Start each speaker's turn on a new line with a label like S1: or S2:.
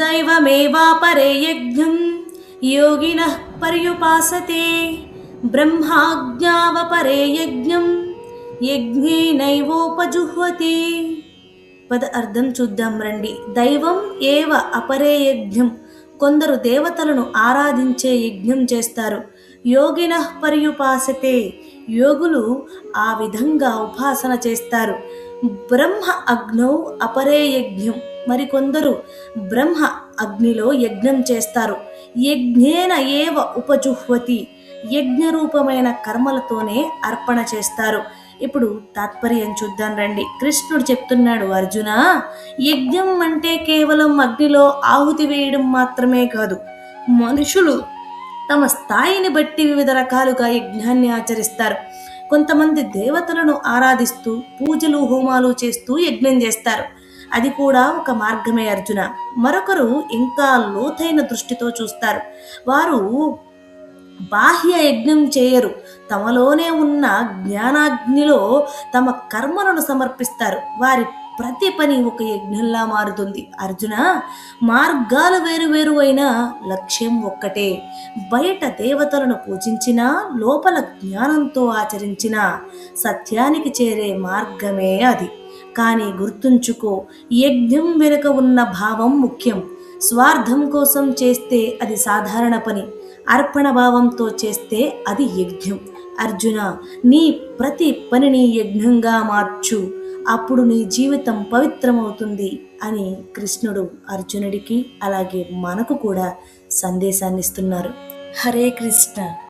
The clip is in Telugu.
S1: దైవమేవాపరే యజ్ఞం యోగినః పర్యుపాసతే బ్రహ్మాజ్ఞావపరే యజ్ఞం యజ్ఞేనైవోపజుహ్వతి. పద అర్థం చూద్దాం రండి. దైవం ఏవ అపరే యజ్ఞం, కొందరు దేవతలను ఆరాధించే యజ్ఞం చేస్తారు. యోగినః పర్యుపాసతే, యోగులు ఆ విధంగా ఉపాసన చేస్తారు. బ్రహ్మ అగ్నౌ అపరే యజ్ఞం, మరికొందరు బ్రహ్మ అగ్నిలో యజ్ఞం చేస్తారు. యజ్ఞేన ఏవ ఉపజుహ్వతి, యజ్ఞరూపమైన కర్మలతోనే అర్పణ చేస్తారు. ఇప్పుడు తాత్పర్యం చూద్దాం రండి. కృష్ణుడు చెప్తున్నాడు, అర్జున, యజ్ఞం అంటే కేవలం అగ్నిలో ఆహుతి వేయడం మాత్రమే కాదు. మనుషులు తమ స్థాయిని బట్టి వివిధ రకాలుగా యజ్ఞాన్ని ఆచరిస్తారు. కొంతమంది దేవతలను ఆరాధిస్తూ పూజలు హోమాలు చేస్తూ యజ్ఞం చేస్తారు. అది కూడా ఒక మార్గమే అర్జున. మరొకరు ఇంకా లోతైన దృష్టితో చూస్తారు. వారు బాహ్య యజ్ఞం చేయరు, తమలోనే ఉన్న జ్ఞానాగ్నిలో తమ కర్మలను సమర్పిస్తారు. వారి ప్రతి పని ఒక యజ్ఞంలా మారుతుంది. అర్జున, మార్గాలు వేరు అయినా లక్ష్యం ఒక్కటే. బయట దేవతలను పూజించినా లోపల జ్ఞానంతో ఆచరించిన సత్యానికి చేరే మార్గమే అది. కానీ గుర్తుంచుకో, యజ్ఞం వెనుక ఉన్న భావం ముఖ్యం. స్వార్థం కోసం చేస్తే అది సాధారణ పని, అర్పణ భావంతో చేస్తే అది యజ్ఞం. అర్జున, నీ ప్రతి పనిని యజ్ఞంగా మార్చు, అప్పుడు నీ జీవితం పవిత్రమవుతుంది అని కృష్ణుడు అర్జునుడికి అలాగే మనకు కూడా సందేశాన్ని ఇస్తున్నారు. హరే కృష్ణ.